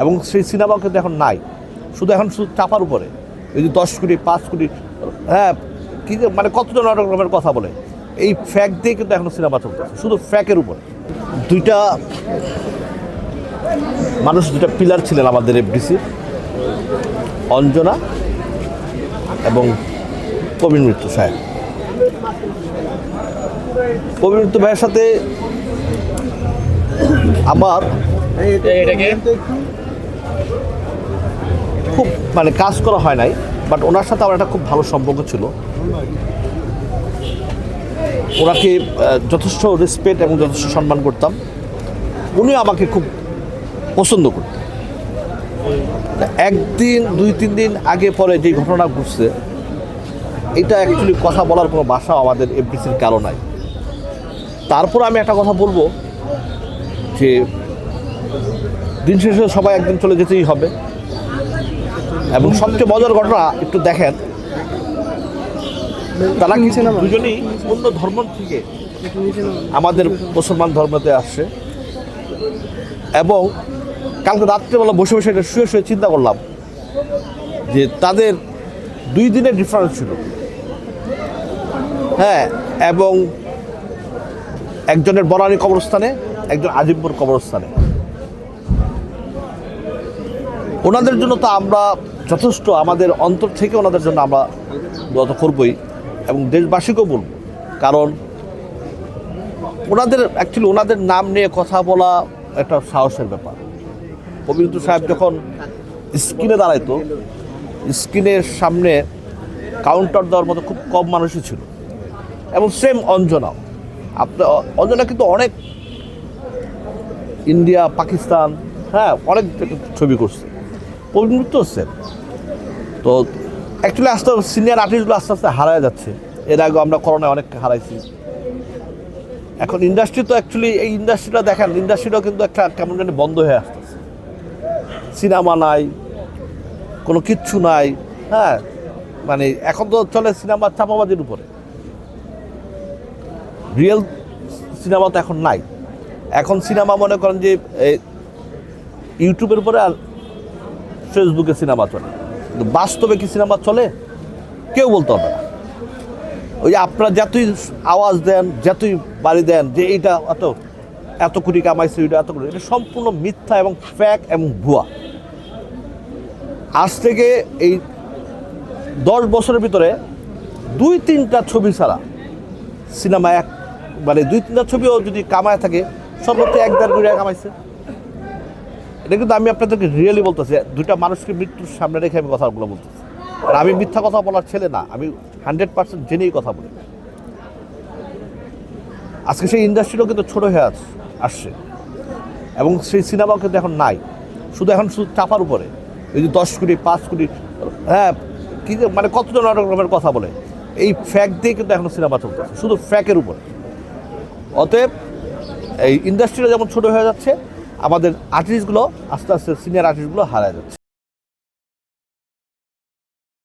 এবং সেই সিনেমাও কিন্তু এখন নাই, শুধু এখন শুধু চাপার উপরে এই যে 10 কোটি 5 কোটি, হ্যাঁ কী যে মানে কতজন অনেক রকমের কথা বলে, এই ফ্যাক দিয়ে কিন্তু এখন সিনেমা চলতেছে, শুধু ফ্যাকের উপরে। দুইটা মানুষ, দুটা পিলার ছিলেন আমাদের এফডিসির, অঞ্জনা এবং প্রবীণ মিত্র সাহেব। প্রবীণ মিত্র ভাইয়ের সাথে আমার খুব মানে কাজ করা হয় নাই, বাট ওনার সাথে আমার একটা খুব ভালো সম্পর্ক ছিল। ওনাকে যথেষ্ট রেসপেক্ট এবং যথেষ্ট সম্মান করতাম, উনি আমাকে খুব পছন্দ করতেন। একদিন 2-3 দিন আগে পরে যে ঘটনা ঘটছে, এটা অ্যাকচুয়ালি কথা বলার কোনো ভাষা আমাদের এফডিসির কারো নাই। তারপর আমি একটা কথা বলবো যে দিন শেষে সবাই একদিন চলে যেতেই হবে। এবং সবচেয়ে মজার ঘটনা একটু দেখেন, তারা কিন্তু দুজনেই অন্য ধর্ম থেকে আমাদের মুসলমান ধর্মতে আসছে। এবং কালকে রাত্রেবেলা বসে বসে এটা শুয়ে শুয়ে চিন্তা করলাম যে তাদের 2 দিনের ডিফারেন্স ছিল। হ্যাঁ, এবং একজনের বনানী কবরস্থানে, একজন আজিমপুর কবরস্থানে। ওনাদের জন্য তো আমরা যথেষ্ট আমাদের অন্তর থেকে ওনাদের জন্য আমরা দোয়া করবই এবং দেশবাসীকেও বলব। কারণ ওনাদের অ্যাকচুয়ালি ওনাদের নাম নিয়ে কথা বলা একটা সাহসের ব্যাপার। প্রবীণ সাহেব যখন স্ক্রিনে দাঁড়াইতো, স্ক্রিনের সামনে কাউন্টার দেওয়ার মতো খুব কম মানুষই ছিল। এবং সেম অঞ্জনা, অঞ্জনা কিন্তু অনেক ইন্ডিয়া, পাকিস্তান, হ্যাঁ অনেক ছবি করছে। প্রবীণ তো সেম। তো অ্যাকচুয়ালি আস্তে সিনিয়র আর্টিস্টগুলো আস্তে আস্তে হারায় যাচ্ছে। এর আগে আমরা করোনায় অনেক হারাইছি। এখন ইন্ডাস্ট্রি তো অ্যাকচুয়ালি এই ইন্ডাস্ট্রিটা দেখেন, ইন্ডাস্ট্রিটাও কিন্তু একটা কেমন জানি বন্ধ হয়ে আসতেছে। সিনেমা নাই, কোনো কিচ্ছু নাই। হ্যাঁ, মানে এখন তো চলে সিনেমা চাপাবাজির উপরে, রিয়েল সিনেমা তো এখন নাই। এখন সিনেমা মনে করেন যে ইউটিউবের উপরে আর ফেসবুকে সিনেমা চলে, কিন্তু বাস্তবে কি সিনেমা চলে কেউ বলতে হবে না। ওই যে আপনারা যতই আওয়াজ দেন, যতই বাড়ি দেন যে এইটা এত কোটি কামাইছে, ওইটা এত কোটি, এটা সম্পূর্ণ মিথ্যা এবং ফ্যাক এবং ভুয়া। আজ থেকে এই 10 বছরের ভিতরে 2-3টা ছবি ছাড়া সিনেমা মানে 2-3টা ছবিও যদি কামায় থাকে, সর্বোচ্চ 1-1.5 কোটি টাকা কামাইছে। এটা কিন্তু আমি আপনাদেরকে রিয়েলি বলতেছি, 2টা মানুষকে মৃত্যুর সামনে রেখে আমি কথাগুলো বলতেছি। আর আমি মিথ্যা কথা বলার ছেলে না, আমি 100% জেনেই কথা বলি। আজকে সেই ইন্ডাস্ট্রিটাও কিন্তু ছোটো হয়ে আসছে এবং সেই সিনেমাও কিন্তু এখন নাই, শুধু এখন শুধু চাপার উপরে এই যে 10 কোটি 5 কোটি, হ্যাঁ কী যে মানে কতজন অনেক রকমের কথা বলে, এই ফ্যাক দিয়ে কিন্তু এখন সিনেমা চলতেছে, শুধু ফ্যাকের উপরে। অতএব এই ইন্ডাস্ট্রিটা যেমন ছোটো হয়ে যাচ্ছে, আমাদের আর্টিস্টগুলো আস্তে আস্তে সিনিয়র আর্টিস্টগুলো হারায় যাচ্ছে।